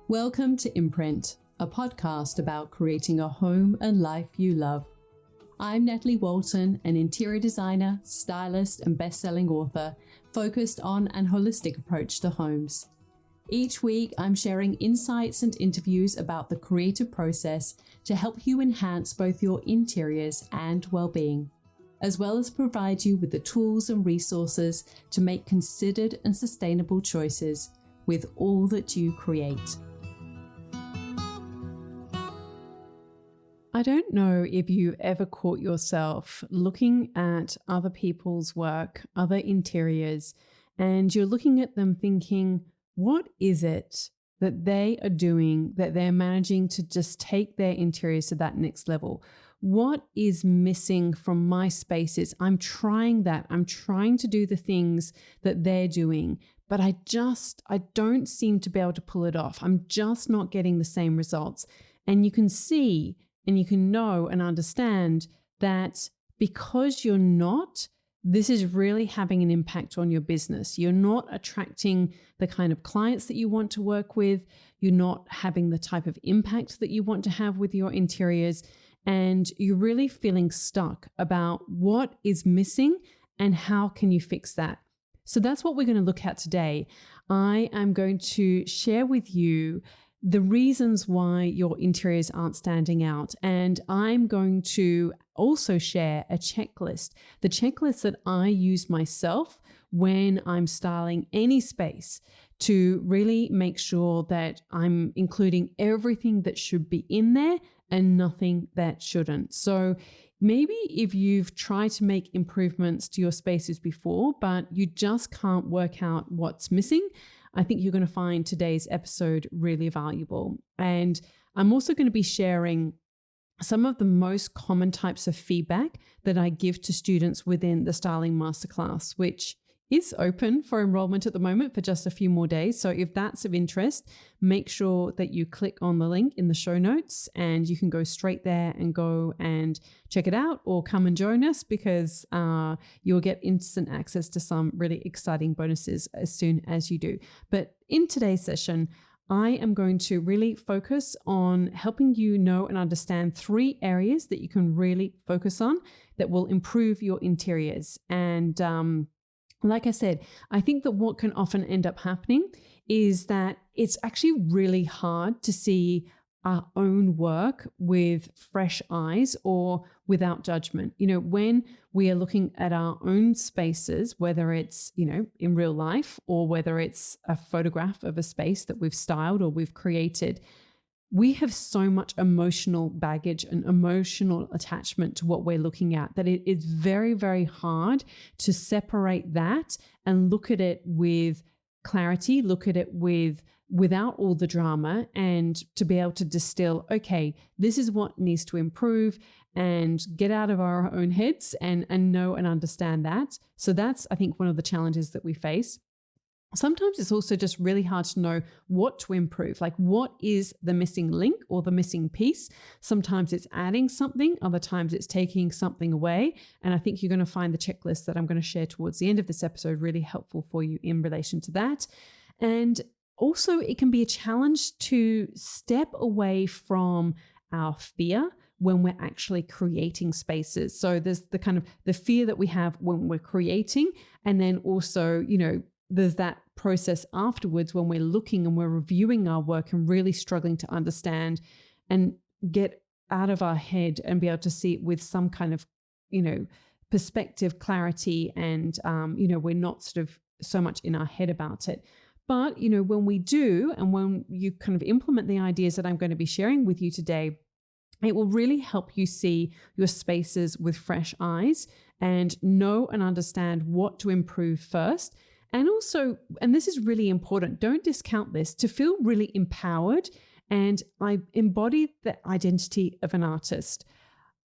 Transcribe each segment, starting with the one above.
Welcome to Imprint, a podcast about creating a home and life you love. I'm Natalie Walton, an interior designer, stylist, and best-selling author focused on an holistic approach to homes. Each week, I'm sharing insights and interviews about the creative process to help you enhance both your interiors and well-being, as well as provide you with the tools and resources to make considered and sustainable choices with all that you create. I don't know if you've ever caught yourself looking at other people's work, other interiors, and you're looking at them thinking, what is it that they are doing that they're managing to just take their interiors to that next level? What is missing from my spaces? I'm trying that. I'm trying to do the things that they're doing, but I don't seem to be able to pull it off. I'm just not getting the same results. And you can see and you can know and understand that because you're not, this is really having an impact on your business. You're not attracting the kind of clients that you want to work with. You're not having the type of impact that you want to have with your interiors. And you're really feeling stuck about what is missing and how can you fix that. So that's what we're going to look at today. I am going to share with you the reasons why your interiors aren't standing out. And I'm going to also share a checklist, the checklist that I use myself when I'm styling any space to really make sure that I'm including everything that should be in there and nothing that shouldn't. So maybe if you've tried to make improvements to your spaces before, but you just can't work out what's missing, I think you're going to find today's episode really valuable. And I'm also going to be sharing some of the most common types of feedback that I give to students within the Styling Masterclass, which is open for enrollment at the moment for just a few more days. So if that's of interest, make sure that you click on the link in the show notes and you can go straight there and go and check it out, or come and join us because you'll get instant access to some really exciting bonuses as soon as you do. But in today's session, I am going to really focus on helping you know and understand 3 areas that you can really focus on that will improve your interiors. And like I said, I think that what can often end up happening is that it's actually really hard to see our own work with fresh eyes or without judgment. You know, when we are looking at our own spaces, whether it's, in real life or whether it's a photograph of a space that we've styled or we've created, we have so much emotional baggage and emotional attachment to what we're looking at that it is very, very hard to separate that and look at it with clarity, look at it without all the drama, and to be able to distill, okay, this is what needs to improve, and get out of our own heads and know and understand that. So that's, I think, one of the challenges that we face. Sometimes it's also just really hard to know what to improve, like what is the missing link or the missing piece. Sometimes it's adding something, other times it's taking something away. And I think you're going to find the checklist that I'm going to share towards the end of this episode really helpful for you in relation to that. And also it can be a challenge to step away from our fear when we're actually creating spaces. So there's the kind of the fear that we have when we're creating, and then also, there's that process afterwards when we're looking and we're reviewing our work and really struggling to understand and get out of our head and be able to see it with some kind of, perspective, clarity, and, we're not sort of so much in our head about it. But, when we do, and when you kind of implement the ideas that I'm going to be sharing with you today, it will really help you see your spaces with fresh eyes and know and understand what to improve first. And also, and this is really important, don't discount this, to feel really empowered. And I embody the identity of an artist.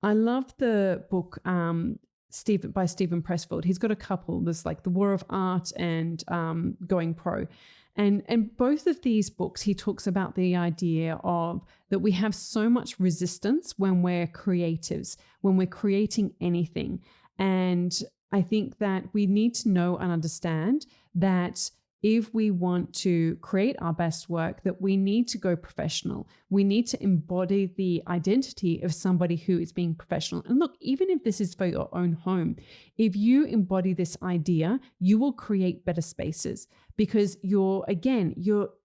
I love the book by Steven Pressfield. He's got a couple. There's like The War of Art and Going Pro. And both of these books, he talks about the idea of that we have so much resistance when we're creatives, when we're creating anything. And I think that we need to know and understand that if we want to create our best work, that we need to go professional. We need to embody the identity of somebody who is being professional. And look, even if this is for your own home, if you embody this idea, you will create better spaces because you're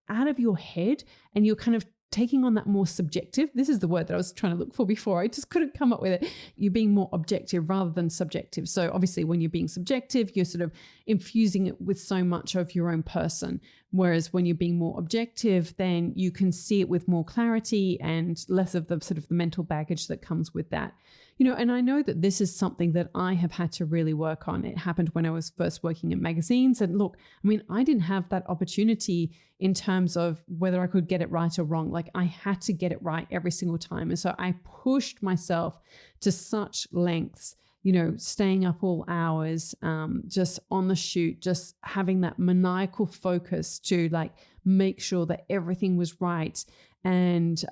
out of your head and you're kind of taking on that more subjective. This is the word that I was trying to look for before. I just couldn't come up with it. You're being more objective rather than subjective. So obviously when you're being subjective, you're sort of infusing it with so much of your own person. Whereas when you're being more objective, then you can see it with more clarity and less of the sort of the mental baggage that comes with that. And I know that this is something that I have had to really work on. It happened when I was first working in magazines. And look, I didn't have that opportunity in terms of whether I could get it right or wrong. Like I had to get it right every single time. And so I pushed myself to such lengths, staying up all hours, just on the shoot, just having that maniacal focus to like make sure that everything was right. And,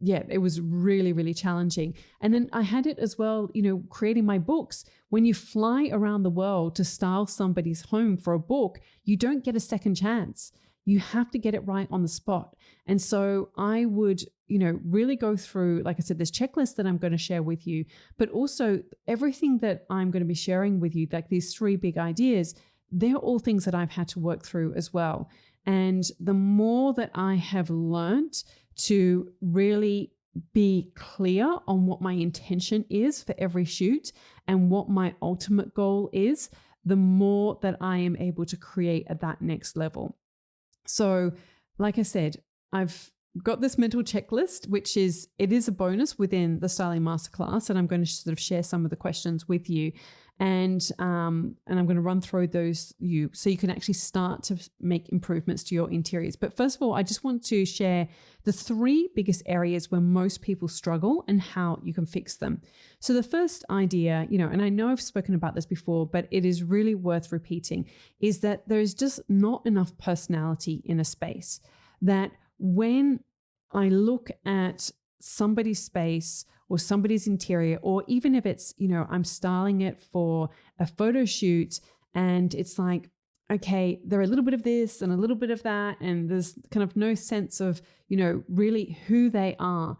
it was really, really challenging. And then I had it as well, creating my books. When you fly around the world to style somebody's home for a book, you don't get a second chance. You have to get it right on the spot. And so I would, really go through, like I said, this checklist that I'm going to share with you, but also everything that I'm going to be sharing with you, like these 3 big ideas, they're all things that I've had to work through as well. And the more that I have learned to really be clear on what my intention is for every shoot and what my ultimate goal is, the more that I am able to create at that next level. So, like I said, I've got this mental checklist, which is a bonus within the Styling Masterclass, and I'm going to sort of share some of the questions with you. And I'm going to run through those so you can actually start to make improvements to your interiors. But first of all, I just want to share the 3 biggest areas where most people struggle and how you can fix them. So the first idea, and I know I've spoken about this before, but it is really worth repeating, is that there's just not enough personality in a space. That when I look at somebody's space or somebody's interior, or even if it's, I'm styling it for a photo shoot and it's like, okay, there are a little bit of this and a little bit of that, and there's kind of no sense of, really who they are.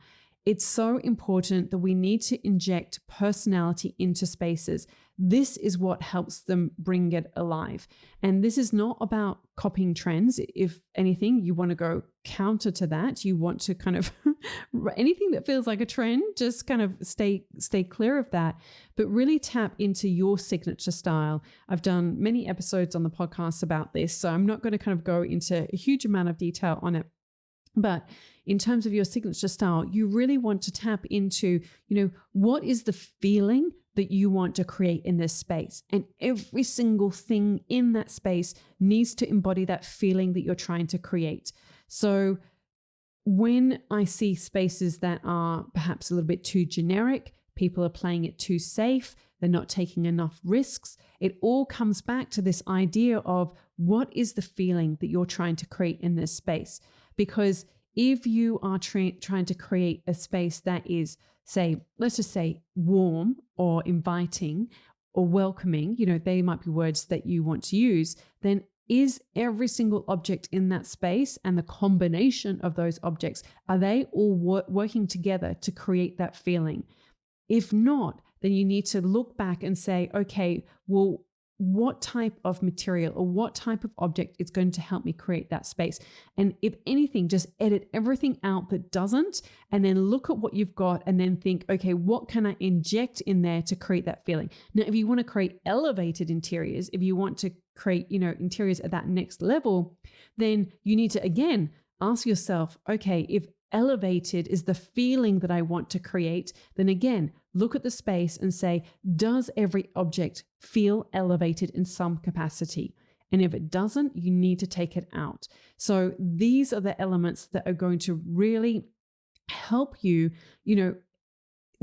It's so important that we need to inject personality into spaces. This is what helps them bring it alive. And this is not about copying trends. If anything, you want to go counter to that. You want to kind of anything that feels like a trend, just kind of stay clear of that, but really tap into your signature style. I've done many episodes on the podcast about this, so I'm not going to kind of go into a huge amount of detail on it. But in terms of your signature style, you really want to tap into, what is the feeling that you want to create in this space? And every single thing in that space needs to embody that feeling that you're trying to create. So when I see spaces that are perhaps a little bit too generic, people are playing it too safe, they're not taking enough risks, it all comes back to this idea of what is the feeling that you're trying to create in this space? Because if you are trying to create a space that is, let's just say warm or inviting or welcoming, they might be words that you want to use, then is every single object in that space and the combination of those objects, are they all working together to create that feeling? If not, then you need to look back and say, okay, well, what type of material or what type of object is going to help me create that space? And if anything, just edit everything out that doesn't, and then look at what you've got and then think, okay, what can I inject in there to create that feeling? Now, if you want to create elevated interiors, if you want to create, interiors at that next level, then you need to, again, ask yourself, okay, if elevated is the feeling that I want to create, then again, look at the space and say, does every object feel elevated in some capacity? And if it doesn't, you need to take it out. So these are the elements that are going to really help you,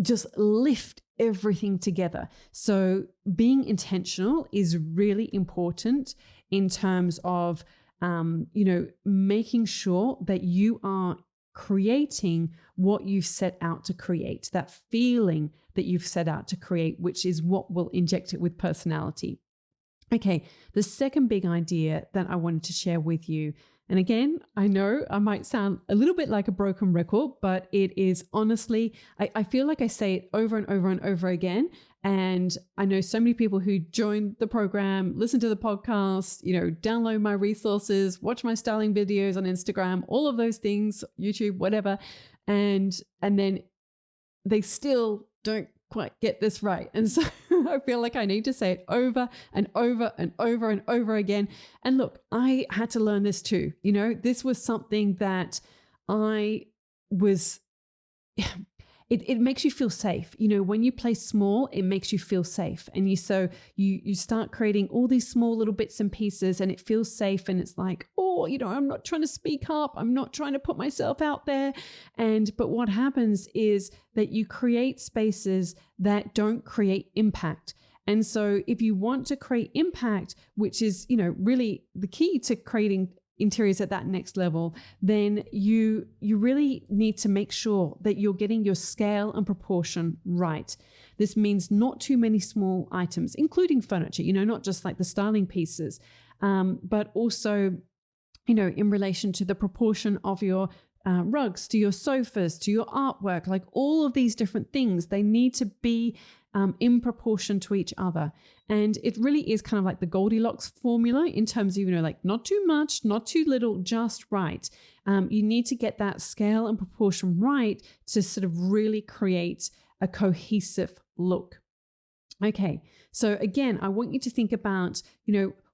just lift everything together. So being intentional is really important in terms of, making sure that you are creating what you've set out to create, that feeling that you've set out to create, which is what will inject it with personality. Okay, the second big idea that I wanted to share with you, and again, I know I might sound a little bit like a broken record, but it is honestly, I feel like I say it over and over and over again. And I know so many people who join the program, listen to the podcast, download my resources, watch my styling videos on Instagram, all of those things, YouTube, whatever. And then they still don't quite get this right. And so I feel like I need to say it over and over and over and over again. And look, I had to learn this too. This was something that I was it makes you feel safe. When you play small, it makes you feel safe. And you start creating all these small little bits and pieces, and it feels safe. And it's like, I'm not trying to speak up. I'm not trying to put myself out there. But what happens is that you create spaces that don't create impact. And so if you want to create impact, which is, really the key to creating interiors at that next level, then you really need to make sure that you're getting your scale and proportion right. This means not too many small items, including furniture, not just like the styling pieces, but also, in relation to the proportion of your rugs, to your sofas, to your artwork, like all of these different things, they need to be in proportion to each other. And it really is kind of like the Goldilocks formula in terms of, like not too much, not too little, just right. You need to get that scale and proportion right to sort of really create a cohesive look. Okay, so again, I want you to think about,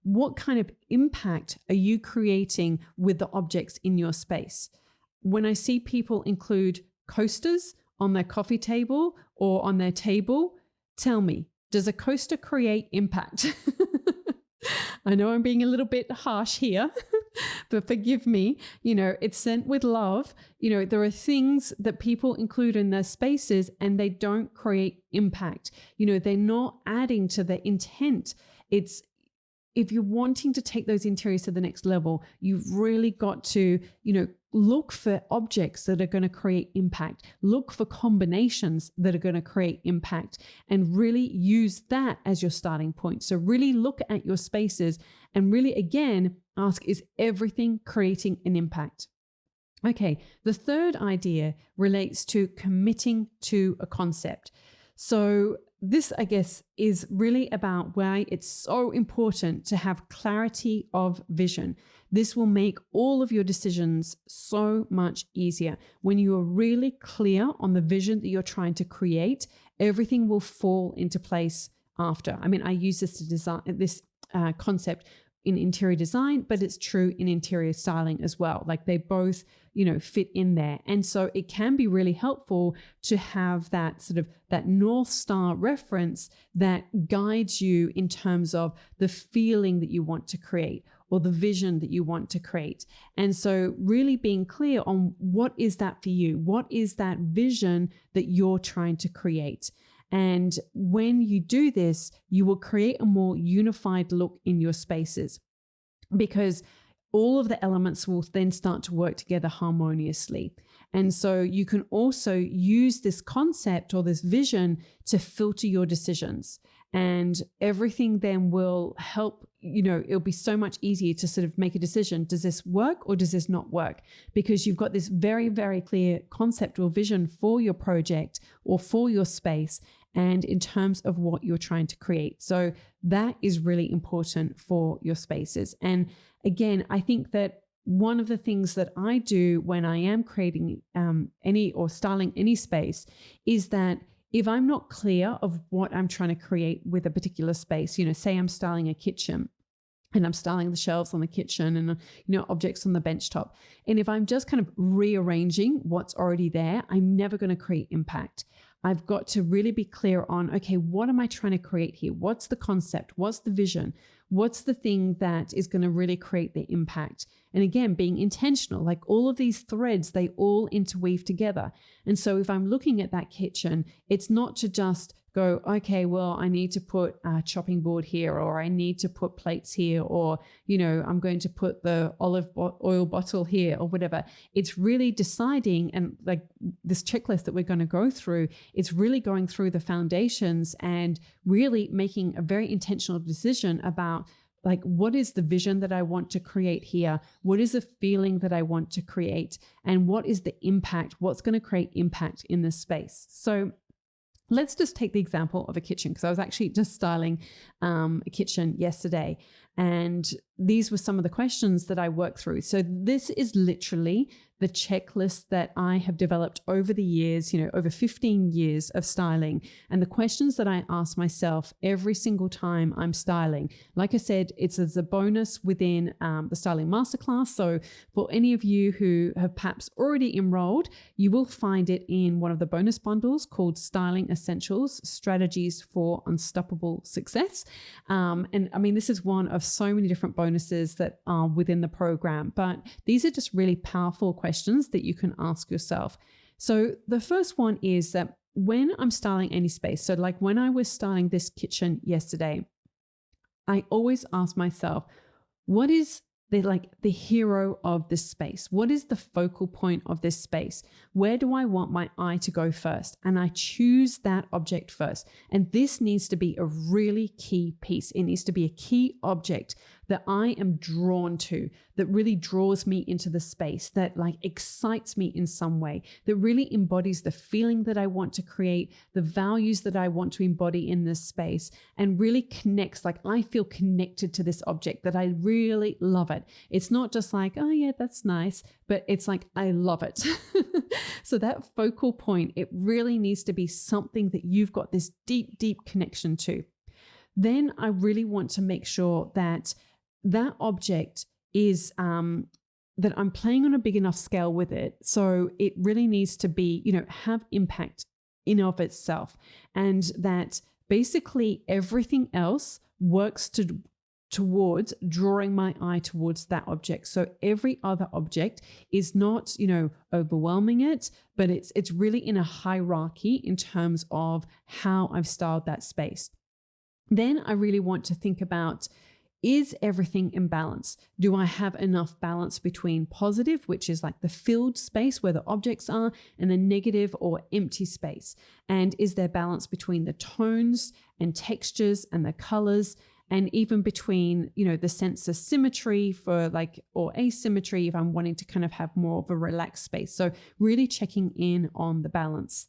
what kind of impact are you creating with the objects in your space? When I see people include coasters on their coffee table or on their table, tell me, does a coaster create impact? I know I'm being a little bit harsh here, but forgive me. It's sent with love. There are things that people include in their spaces and they don't create impact. They're not adding to the intent. If you're wanting to take those interiors to the next level, you've really got to, look for objects that are going to create impact, look for combinations that are going to create impact, and really use that as your starting point. So really look at your spaces and really, again, ask, is everything creating an impact? Okay, the third idea relates to committing to a concept. So this, I guess, is really about why it's so important to have clarity of vision. This will make all of your decisions so much easier. When you are really clear on the vision that you're trying to create, everything will fall into place after. I mean, I use this to design this concept in interior design, but it's true in interior styling as well. Like they both, fit in there. And so it can be really helpful to have that sort of that North Star reference that guides you in terms of the feeling that you want to create or the vision that you want to create. And so really being clear on what is that for you? What is that vision that you're trying to create? And when you do this, you will create a more unified look in your spaces, because all of the elements will then start to work together harmoniously. And so you can also use this concept or this vision to filter your decisions. And everything then will help, it'll be so much easier to sort of make a decision. Does this work or does this not work? Because you've got this very, very clear concept or vision for your project or for your space, and in terms of what you're trying to create. So that is really important for your spaces. And again, I think that one of the things that I do when I am creating any or styling any space is that if I'm not clear of what I'm trying to create with a particular space, say I'm styling a kitchen and I'm styling the shelves on the kitchen and, objects on the bench top. And if I'm just kind of rearranging what's already there, I'm never going to create impact. I've got to really be clear on, okay, what am I trying to create here? What's the concept? What's the vision? What's the thing that is going to really create the impact? And again, being intentional, like all of these threads, they all interweave together. And so if I'm looking at that kitchen, it's not to just go, okay, well, I need to put a chopping board here, or I need to put plates here, or, I'm going to put the olive oil bottle here, or whatever. It's really deciding, and like this checklist that we're going to go through, it's really going through the foundations and really making a very intentional decision about, like, what is the vision that I want to create here? What is the feeling that I want to create? And what is the impact? What's going to create impact in this space? So let's just take the example of a kitchen, because I was actually just styling a kitchen yesterday. And these were some of the questions that I worked through. So this is literally the checklist that I have developed over the years, over 15 years of styling, and the questions that I ask myself every single time I'm styling. Like I said, it's as a bonus within the Styling Masterclass. So for any of you who have perhaps already enrolled, you will find it in one of the bonus bundles called Styling Essentials, Strategies for Unstoppable Success. And I mean, this is one of so many different bonuses that are within the program, but these are just really powerful questions that you can ask yourself. So the first one is that when I'm styling any space, so like when I was styling this kitchen yesterday, I always ask myself, what is the hero of this space? What is the focal point of this space? Where do I want my eye to go first? And I choose that object first. And this needs to be a really key piece. It needs to be a key object that I am drawn to, that really draws me into the space, that like excites me in some way, that really embodies the feeling that I want to create, the values that I want to embody in this space, and really connects, like I feel connected to this object, that I really love it. It's not just like, oh yeah, that's nice, but it's like, I love it. So that focal point, it really needs to be something that you've got this deep, deep connection to. Then I really want to make sure that that object is that I'm playing on a big enough scale with it. So it really needs to be, have impact in of itself, and that basically everything else works towards drawing my eye towards that object. So every other object is not, overwhelming it, but it's really in a hierarchy in terms of how I've styled that space. Then I really want to think about, is everything in balance? Do I have enough balance between positive, which is like the filled space where the objects are, and the negative or empty space? And is there balance between the tones and textures and the colors, and even between, the sense of symmetry or asymmetry if I'm wanting to kind of have more of a relaxed space? So really checking in on the balance.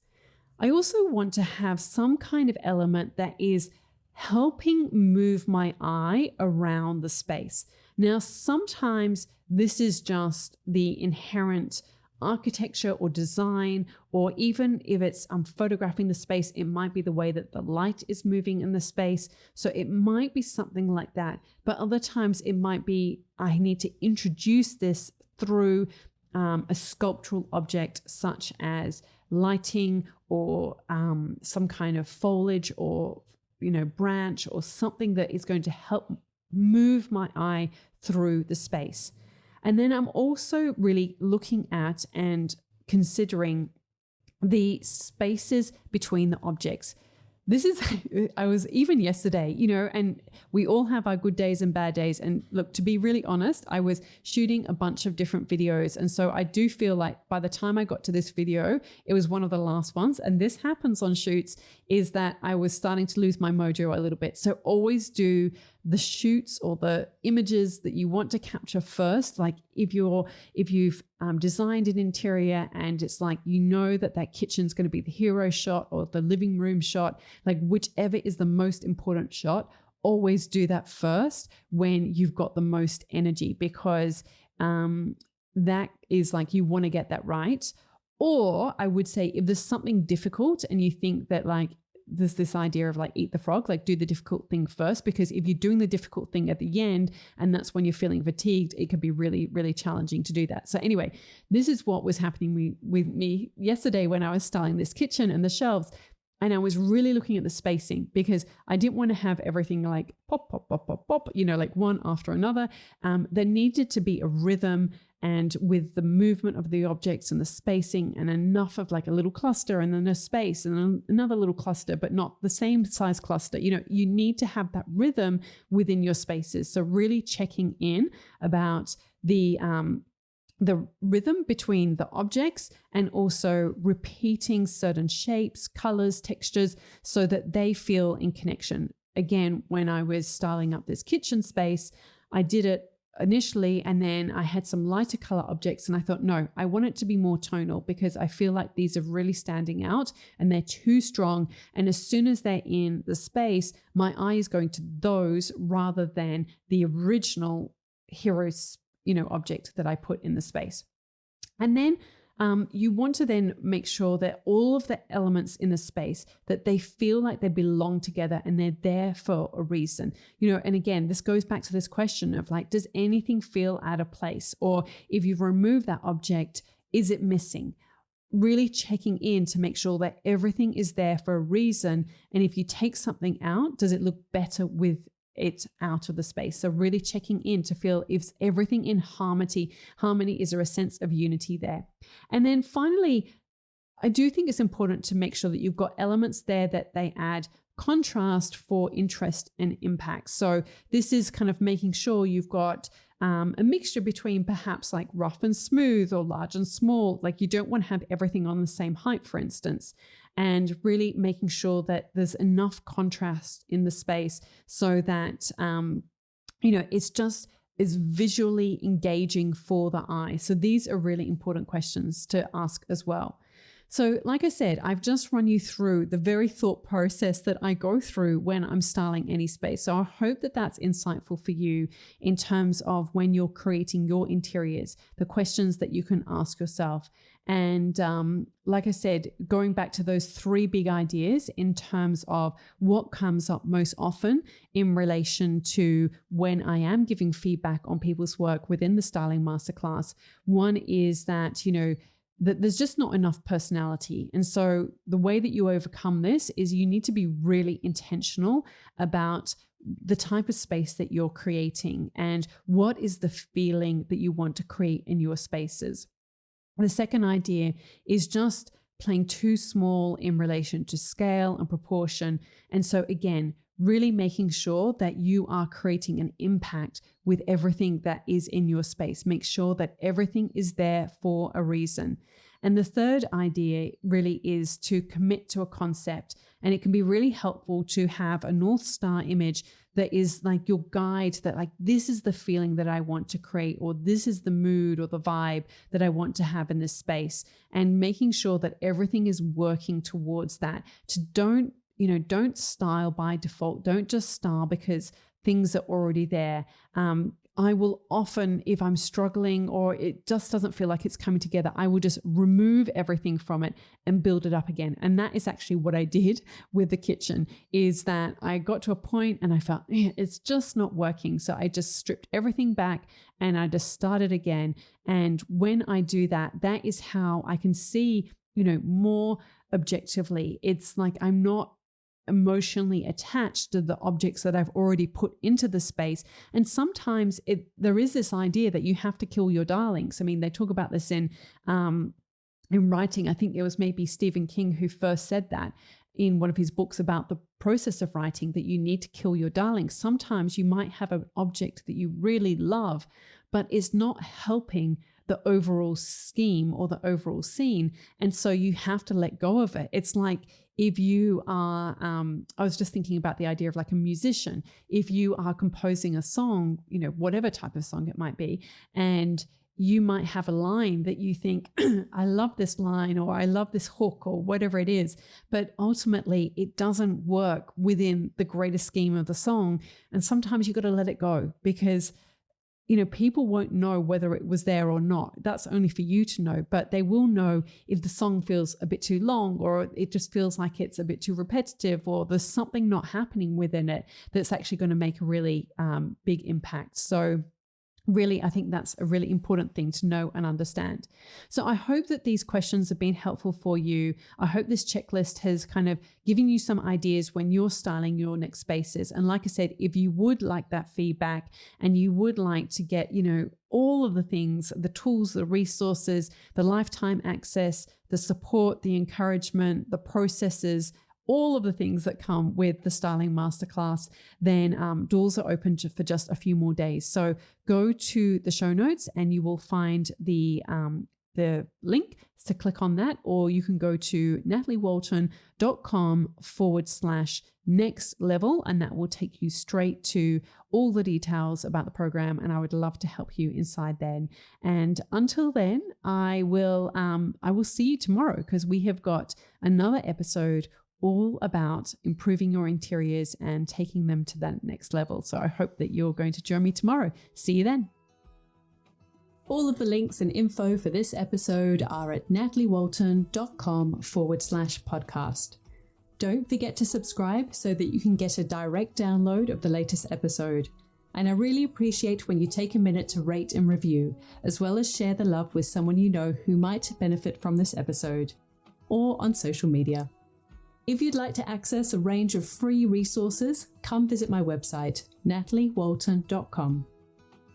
I also want to have some kind of element that is helping move my eye around the space. Now, sometimes this is just the inherent architecture or design, or even if I'm photographing the space, it might be the way that the light is moving in the space. So it might be something like that. But other times it might be, I need to introduce this through a sculptural object, such as lighting or some kind of foliage or branch, or something that is going to help move my eye through the space. And then I'm also really looking at and considering the spaces between the objects. This is, I was even yesterday, and we all have our good days and bad days. And look, to be really honest, I was shooting a bunch of different videos. And so I do feel like by the time I got to this video, it was one of the last ones. And this happens on shoots, is that I was starting to lose my mojo a little bit. So always do the shoots or the images that you want to capture first. Like if you've designed an interior and it's like, that kitchen's going to be the hero shot or the living room shot, like whichever is the most important shot, always do that first when you've got the most energy, because that is like, you want to get that right. Or I would say, if there's something difficult and you think that like, there's this idea of like, eat the frog, like do the difficult thing first, because if you're doing the difficult thing at the end and that's when you're feeling fatigued, it can be really, really challenging to do that. So anyway, this is what was happening with me yesterday when I was styling this kitchen and the shelves. And I was really looking at the spacing because I didn't want to have everything like pop, pop, pop, pop, pop, like one after another. There needed to be a rhythm, and with the movement of the objects and the spacing, and enough of like a little cluster and then a space and another little cluster, but not the same size cluster. You need to have that rhythm within your spaces. So really checking in about the rhythm between the objects, and also repeating certain shapes, colors, textures, so that they feel in connection. Again, when I was styling up this kitchen space, I did it initially, and then I had some lighter color objects, and I thought, no, I want it to be more tonal because I feel like these are really standing out and they're too strong. And as soon as they're in the space, my eye is going to those rather than the original hero's object that I put in the space. And then you want to then make sure that all of the elements in the space, that they feel like they belong together and they're there for a reason. And again, this goes back to this question of like, does anything feel out of place? Or if you've removed that object, is it missing? Really checking in to make sure that everything is there for a reason. And if you take something out, does it look better with it out of the space? So really checking in to feel if everything in harmony, is there a sense of unity there? And then finally, I do think it's important to make sure that you've got elements there that they add contrast for interest and impact. So this is kind of making sure you've got a mixture between perhaps like rough and smooth or large and small. Like you don't want to have everything on the same height, for instance, and really making sure that there's enough contrast in the space so that, it's just is visually engaging for the eye. So these are really important questions to ask as well. So like I said, I've just run you through the very thought process that I go through when I'm styling any space. So I hope that that's insightful for you in terms of when you're creating your interiors, the questions that you can ask yourself. And like I said, going back to those 3 big ideas in terms of what comes up most often in relation to when I am giving feedback on people's work within the Styling Masterclass. One is that, that there's just not enough personality. And so the way that you overcome this is you need to be really intentional about the type of space that you're creating and what is the feeling that you want to create in your spaces. The second idea is just playing too small in relation to scale and proportion. And so again, really making sure that you are creating an impact with everything that is in your space. Make sure that everything is there for a reason. And the third idea really is to commit to a concept. And it can be really helpful to have a North Star image that is like your guide, that like, this is the feeling that I want to create, or this is the mood or the vibe that I want to have in this space. And making sure that everything is working towards that. Don't style by default. Don't just style because things are already there. I will often, if I'm struggling or it just doesn't feel like it's coming together, I will just remove everything from it and build it up again. And that is actually what I did with the kitchen, is that I got to a point and I felt it's just not working. So I just stripped everything back and I just started again. And when I do that, that is how I can see, more objectively. It's like I'm not emotionally attached to the objects that I've already put into the space. And sometimes there is this idea that you have to kill your darlings. I mean, they talk about this in writing. I think it was maybe Stephen King who first said that in one of his books about the process of writing, that you need to kill your darlings. Sometimes you might have an object that you really love, but it's not helping the overall scheme or the overall scene. And so you have to let go of it. It's like if you are, I was just thinking about the idea of like a musician. If you are composing a song, whatever type of song it might be, and you might have a line that you think, I love this line, or I love this hook, or whatever it is, but ultimately it doesn't work within the greater scheme of the song. And sometimes you got to let it go, because people won't know whether it was there or not. That's only for you to know, but they will know if the song feels a bit too long, or it just feels like it's a bit too repetitive, or there's something not happening within it that's actually going to make a really big impact. So Really, I think that's a really important thing to know and understand. So I hope that these questions have been helpful for you. I hope this checklist has kind of given you some ideas when you're styling your next spaces. And like I said, if you would like that feedback and you would like to get, all of the things, the tools, the resources, the lifetime access, the support, the encouragement, the processes, all of the things that come with the Styling Masterclass, then doors are open for just a few more days. So go to the show notes and you will find the link to click on that, or you can go to nataliewalton.com/next level, and that will take you straight to all the details about the program. And I would love to help you inside then. And until then, I will see you tomorrow, because we have got another episode all about improving your interiors and taking them to that next level. So I hope that you're going to join me tomorrow. See you then. All of the links and info for this episode are at nataliewalton.com/podcast. Don't forget to subscribe so that you can get a direct download of the latest episode. And I really appreciate when you take a minute to rate and review, as well as share the love with someone you know who might benefit from this episode, or on social media. If you'd like to access a range of free resources, come visit my website, nataliewalton.com.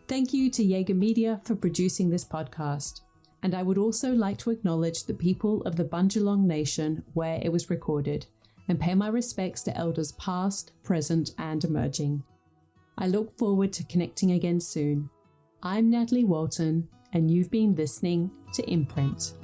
Thank you to Jaeger Media for producing this podcast. And I would also like to acknowledge the people of the Bundjalung Nation where it was recorded, and pay my respects to elders past, present, and emerging. I look forward to connecting again soon. I'm Natalie Walton, and you've been listening to Imprint.